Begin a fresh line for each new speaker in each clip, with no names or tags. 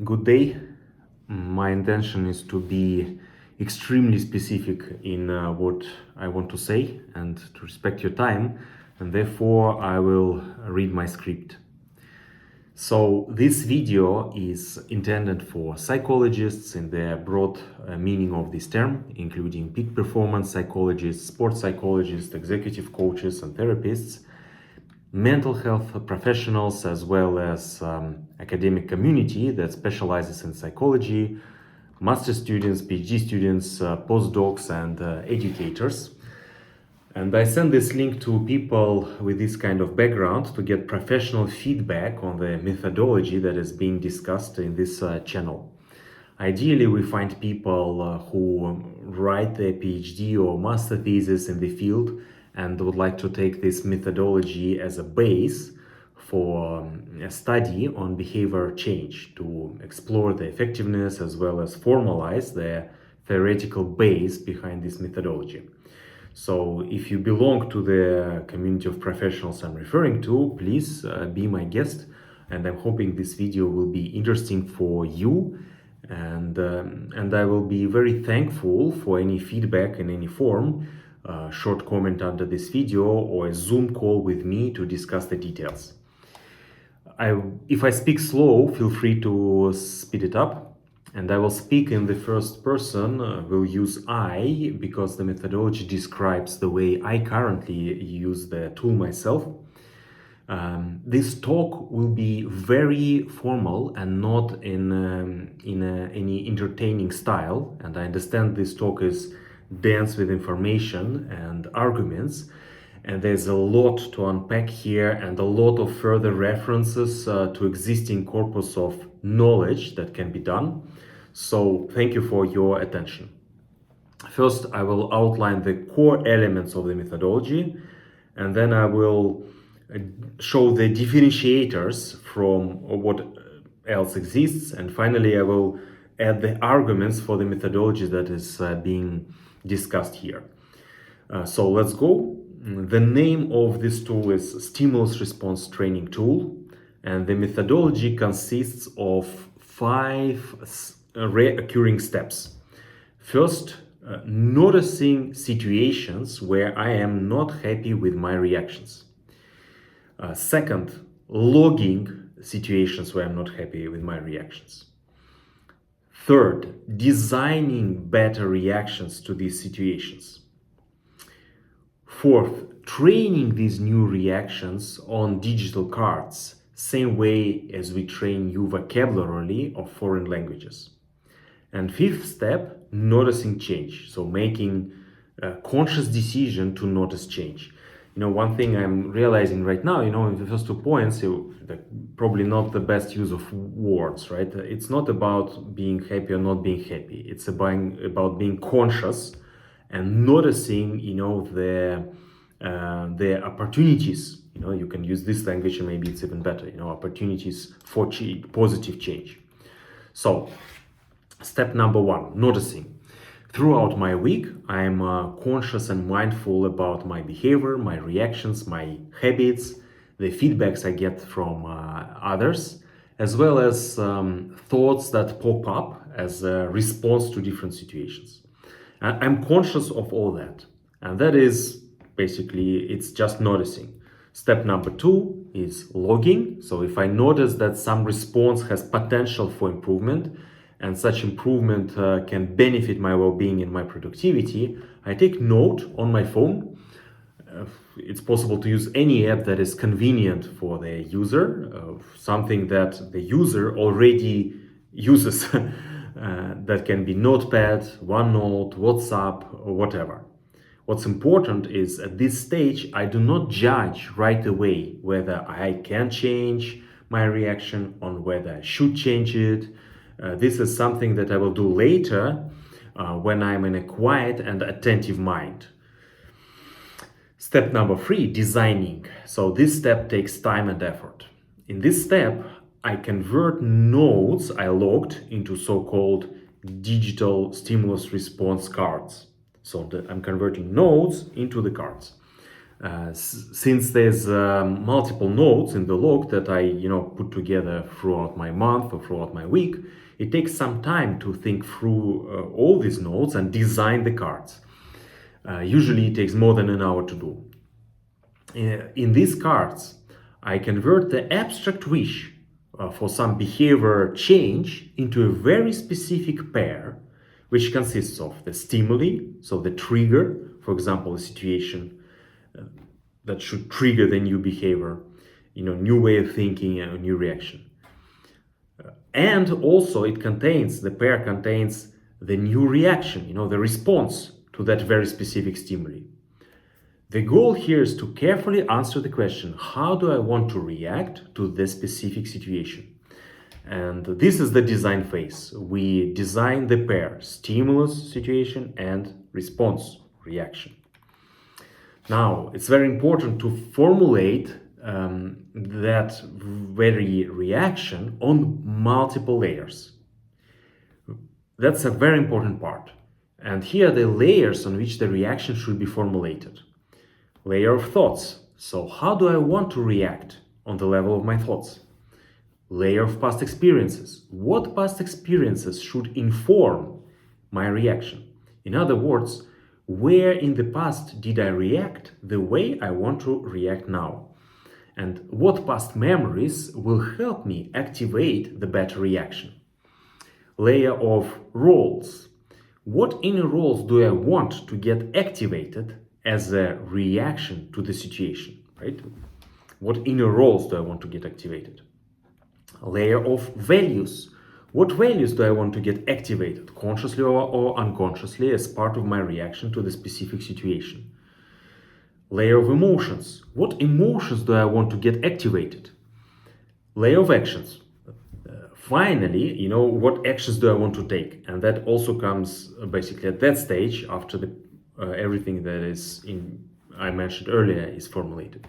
Good day. My intention is to be extremely specific in what I want to say and to respect your time, and therefore I will read my script. So this video is intended for psychologists in the broad meaning of this term, including peak performance psychologists, sports psychologists, executive coaches and therapists, mental health professionals, as well as academic community that specializes in psychology, master students, PhD students, postdocs and educators. And I send this link to people with this kind of background to get professional feedback on the methodology that is being discussed in this channel. Ideally, we find people who write their PhD or master thesis in the field and would like to take this methodology as a base for a study on behavior change to explore the effectiveness as well as formalize the theoretical base behind this methodology. So if you belong to the community of professionals I'm referring to, please be my guest, and I'm hoping this video will be interesting for you, and I will be very thankful for any feedback in any form, short comment under this video or a Zoom call with me to discuss the details. If I speak slow, feel free to speed it up. And I will speak in the first person, will use I, because the methodology describes the way I currently use the tool myself. This talk will be very formal and not in any entertaining style. And I understand this talk is dense with information and arguments. And there's a lot to unpack here and a lot of further references to existing corpus of knowledge that can be done. So thank you for your attention. First, I will outline the core elements of the methodology, and then I will show the differentiators from what else exists. And finally, I will add the arguments for the methodology that is being discussed here. So let's go. The name of this tool is Stimulus Response Training Tool, and the methodology consists of 5 recurring steps. First, noticing situations where I am not happy with my reactions. Second, logging situations where I'm not happy with my reactions. Third, designing better reactions to these situations. Fourth, training these new reactions on digital cards, same way as we train new vocabulary of foreign languages. And fifth step, noticing change. So making a conscious decision to notice change. One thing I'm realizing right now, in the first 2 points, probably not the best use of words, right? It's not about being happy or not being happy. It's about being conscious and noticing, the opportunities. You can use this language and maybe it's even better, opportunities for positive change. So, step number 1, noticing. Throughout my week, I'm conscious and mindful about my behavior, my reactions, my habits, the feedbacks I get from others, as well as thoughts that pop up as a response to different situations. I'm conscious of all that. And that is basically, it's just noticing. Step number 2 is logging. So if I notice that some response has potential for improvement, and such improvement can benefit my well-being and my productivity, I take note on my phone. It's possible to use any app that is convenient for the user, something that the user already uses. That can be Notepad, OneNote, WhatsApp, or whatever. What's important is at this stage, I do not judge right away whether I can change my reaction or whether I should change it. This is something that I will do later when I'm in a quiet and attentive mind. Step number 3, designing. So this step takes time and effort. In this step, I convert notes I logged into so-called digital stimulus response cards. So I'm converting notes into the cards. Since there's multiple notes in the log that I put together throughout my month or throughout my week, it takes some time to think through all these notes and design the cards. Usually it takes more than an hour to do. In these cards, I convert the abstract wish for some behavior change into a very specific pair, which consists of the stimuli, so the trigger, for example, a situation that should trigger the new behavior, new way of thinking, a new reaction. And also the pair contains the new reaction, the response to that very specific stimuli. The goal here is to carefully answer the question, how do I want to react to this specific situation? And this is the design phase. We design the pair, stimulus situation and response reaction. Now, it's very important to formulate that very reaction on multiple layers. That's a very important part. And here are the layers on which the reaction should be formulated. Layer of thoughts. So how do I want to react on the level of my thoughts? Layer of past experiences. What past experiences should inform my reaction? In other words, where in the past did I react the way I want to react now? And what past memories will help me activate the better reaction? Layer of roles. What inner roles do I want to get activated as a reaction to the situation, right? What inner roles do I want to get activated? A layer of values. What values do I want to get activated, consciously or unconsciously, as part of my reaction to the specific situation? Layer of emotions. What emotions do I want to get activated? Layer of actions. Finally, what actions do I want to take? And that also comes basically at that stage after everything that I mentioned earlier is formulated.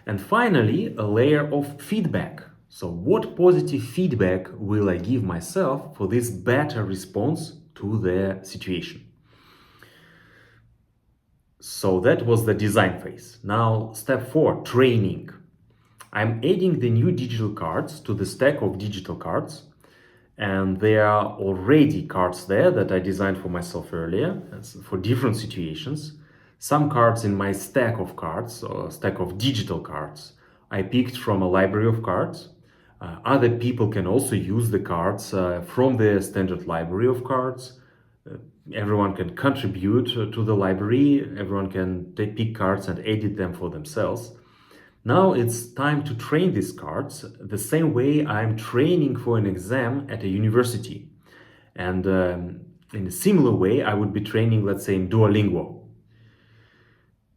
And finally, a layer of feedback. So what positive feedback will I give myself for this better response to the situation? So that was the design phase. Now, step 4, training. I'm adding the new digital cards to the stack of digital cards. And there are already cards there that I designed for myself earlier for different situations. Some cards in my stack of cards, or stack of digital cards, I picked from a library of cards. Other people can also use the cards from the standard library of cards. Everyone can contribute to the library. Everyone can pick cards and edit them for themselves. Now it's time to train these cards the same way I'm training for an exam at a university. And in a similar way, I would be training, let's say, in Duolingo.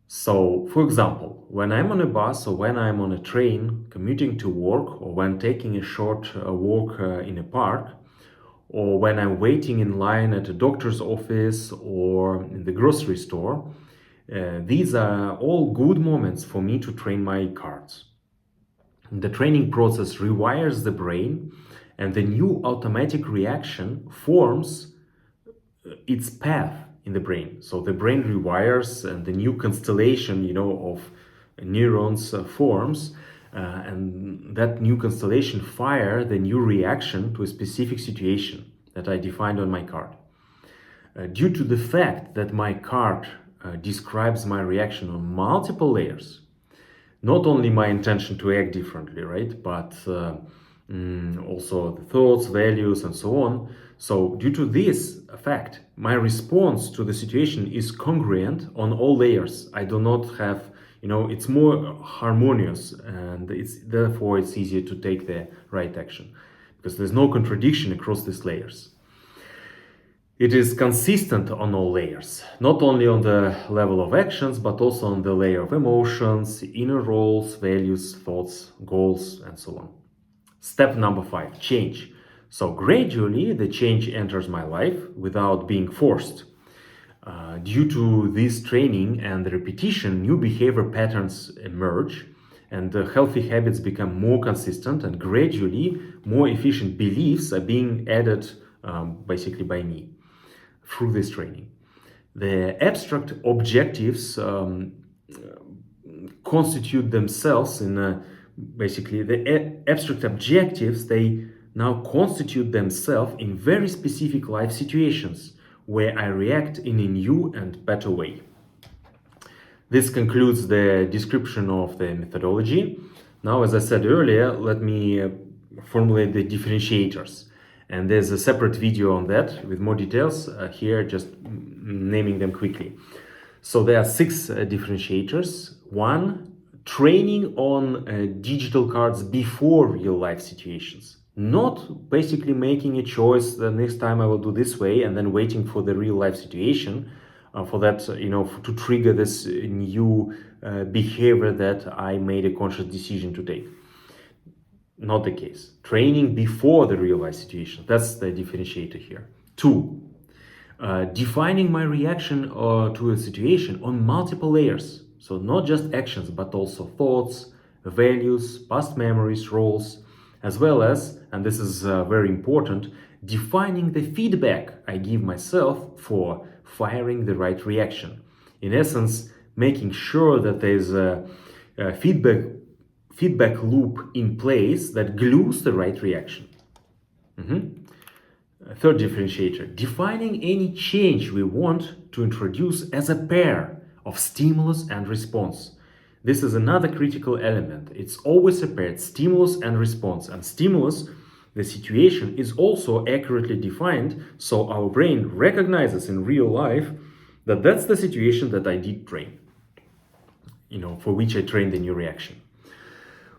So, for example, when I'm on a bus or when I'm on a train commuting to work, or when taking a short walk in a park, or when I'm waiting in line at a doctor's office or in the grocery store, these are all good moments for me to train my cards. The training process rewires the brain, and the new automatic reaction forms its path in the brain. So the brain rewires and the new constellation, of neurons forms, and that new constellation fire the new reaction to a specific situation that I defined on my card. Due to the fact that my card describes my reaction on multiple layers, not only my intention to act differently, right, but also the thoughts, values, and so on. So due to this fact, my response to the situation is congruent on all layers. I do not have, it's more harmonious, and therefore it's easier to take the right action because there's no contradiction across these layers. It is consistent on all layers, not only on the level of actions, but also on the layer of emotions, inner roles, values, thoughts, goals, and so on. Step number 5, change. So gradually the change enters my life without being forced. Due to this training and the repetition, new behavior patterns emerge, and the healthy habits become more consistent, and gradually more efficient beliefs are being added basically by me through this training. The abstract objectives constitute themselves in basically the abstract objectives, they now constitute themselves in very specific life situations where I react in a new and better way. This concludes the description of the methodology. Now, as I said earlier, let me formulate the differentiators. And there's a separate video on that with more details here, just naming them quickly. So there are 6 differentiators. 1, training on digital cards before real life situations. Not basically making a choice the next time I will do this way and then waiting for the real life situation for that, to trigger this new behavior that I made a conscious decision to take. Not the case. Training before the real life situation. That's the differentiator here. 2, defining my reaction to a situation on multiple layers. So not just actions, but also thoughts, values, past memories, roles, as well as, and this is very important, defining the feedback I give myself for firing the right reaction. In essence, making sure that there's a feedback loop in place that glues the right reaction. Third differentiator, defining any change we want to introduce as a pair of stimulus and response. This is another critical element. It's always a pair, stimulus and response. And stimulus, the situation, is also accurately defined, so our brain recognizes in real life that that's the situation that I did train, for which I trained the new reaction.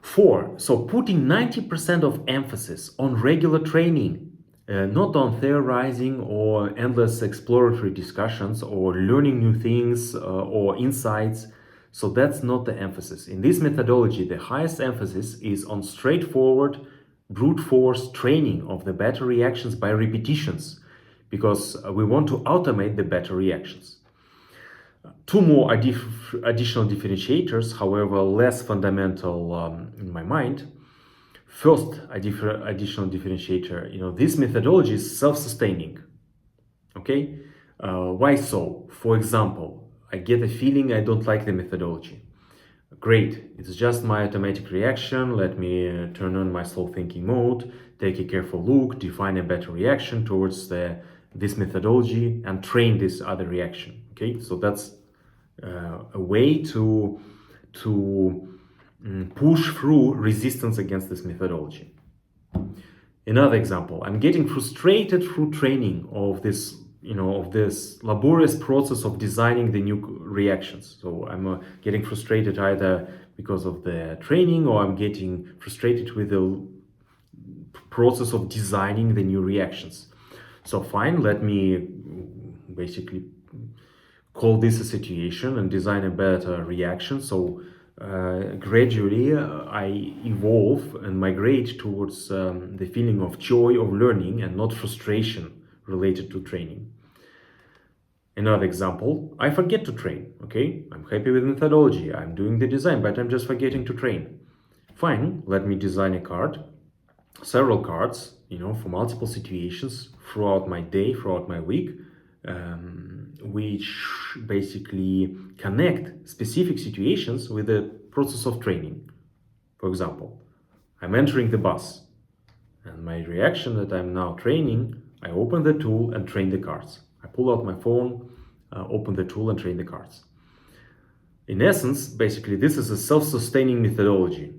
4, so putting 90% of emphasis on regular training, not on theorizing or endless exploratory discussions or learning new things or insights. So that's not the emphasis. In this methodology, the highest emphasis is on straightforward, brute force training of the better reactions by repetitions, because we want to automate the better reactions. 2 more additional differentiators, however, less fundamental in my mind. First, additional differentiator, this methodology is self-sustaining. Okay? Why so? For example, I get a feeling I don't like the methodology. Great, it's just my automatic reaction. Let me turn on my slow thinking mode, take a careful look, define a better reaction towards this methodology and train this other reaction. Okay, so that's a way to push through resistance against this methodology. Another example, I'm getting frustrated through training of this laborious process of designing the new reactions. So I'm getting frustrated either because of the training, or I'm getting frustrated with the process of designing the new reactions. So fine, let me basically call this a situation and design a better reaction. So gradually I evolve and migrate towards the feeling of joy of learning and not frustration related to training. Another example, I forget to train. Okay, I'm happy with methodology, I'm doing the design, but I'm just forgetting to train. Fine, let me design a card, several cards, for multiple situations throughout my day, throughout my week, which basically connect specific situations with the process of training. For example, I'm entering the bus, and my reaction that I'm now training, I open the tool and train the cards. I pull out my phone, open the tool and train the cards. In essence, basically, this is a self-sustaining methodology.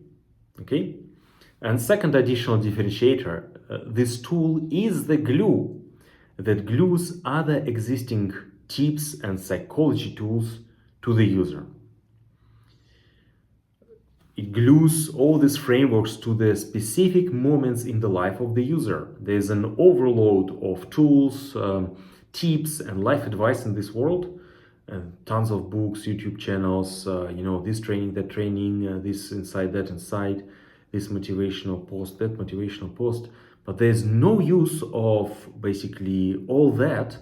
Okay? And second additional differentiator, this tool is the glue that glues other existing tips and psychology tools to the user. It glues all these frameworks to the specific moments in the life of the user. There's an overload of tools, tips, and life advice in this world. Tons of books, YouTube channels, this training, that training, this inside, that inside, this motivational post, that motivational post. But there's no use of basically all that,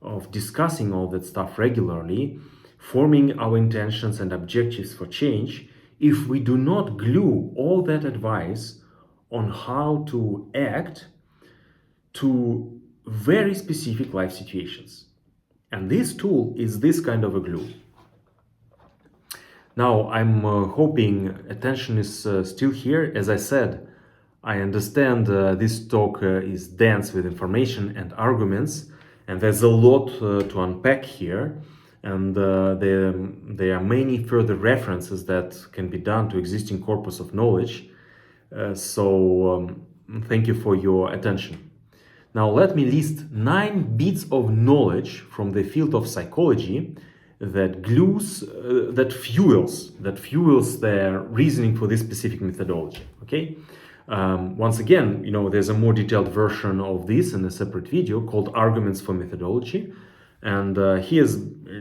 of discussing all that stuff regularly, forming our intentions and objectives for change, if we do not glue all that advice on how to act to very specific life situations. And this tool is this kind of a glue. Now, I'm hoping attention is still here. As I said, I understand this talk is dense with information and arguments, and there's a lot to unpack here. And there are many further references that can be done to existing corpus of knowledge. Thank you for your attention. Now, let me list 9 bits of knowledge from the field of psychology that fuels their reasoning for this specific methodology. Okay. Once again, there's a more detailed version of this in a separate video called Arguments for Methodology. And here's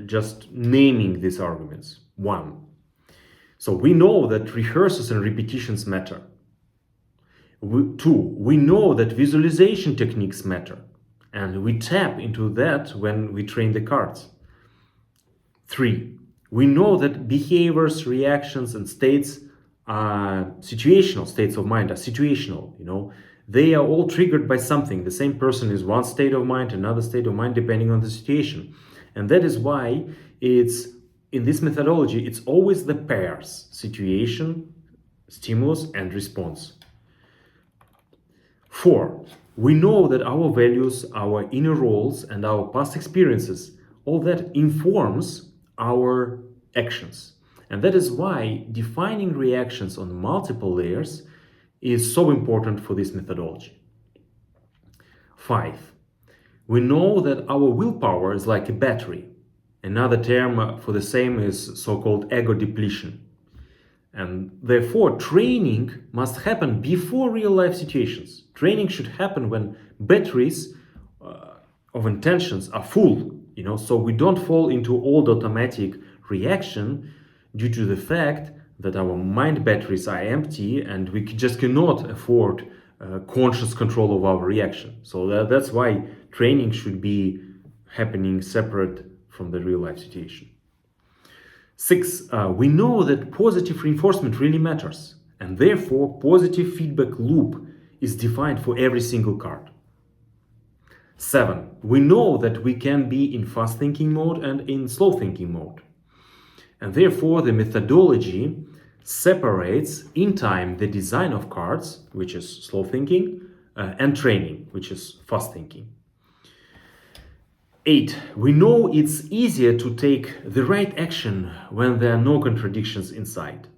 just naming these arguments. 1. So we know that rehearsals and repetitions matter. 2. We know that visualization techniques matter. And we tap into that when we train the cards. 3. We know that behaviors, reactions, and states are situational. States of mind are situational. They are all triggered by something. The same person is one state of mind, another state of mind, depending on the situation. And that is why it's in this methodology, it's always the pairs: situation, stimulus, and response. 4. We know that our values, our inner roles, and our past experiences, all that informs our actions. And that is why defining reactions on multiple layers is so important for this methodology. 5. We know that our willpower is like a battery. Another term for the same is so-called ego depletion. And therefore, training must happen before real-life situations. Training should happen when batteries of intentions are full, so we don't fall into old automatic reaction due to the fact that our mind batteries are empty and we just cannot afford conscious control of our reaction. So that's why training should be happening separate from the real-life situation. 6. We know that positive reinforcement really matters, and therefore positive feedback loop is defined for every single card. 7. We know that we can be in fast thinking mode and in slow thinking mode. And therefore the methodology separates in time the design of cards, which is slow thinking, and training, which is fast thinking. 8. We know it's easier to take the right action when there are no contradictions inside.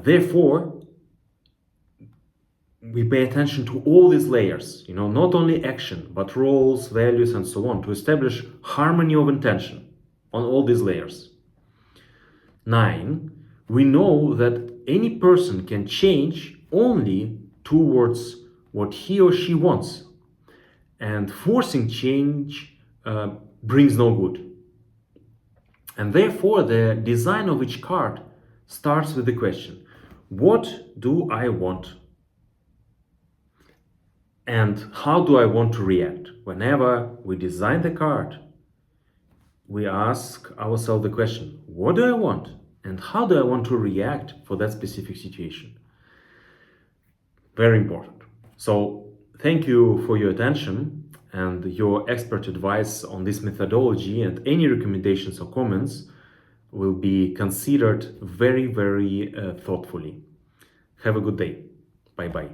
Therefore, we pay attention to all these layers, not only action, but roles, values, and so on, to establish harmony of intention on all these layers. 9. We know that any person can change only towards what he or she wants, and forcing change brings no good. And therefore, the design of each card starts with the question, what do I want? And how do I want to react? Whenever we design the card, we ask ourselves the question, what do I want? And how do I want to react for that specific situation? Very important. So thank you for your attention and your expert advice on this methodology, and any recommendations or comments will be considered very, very thoughtfully. Have a good day. Bye-bye.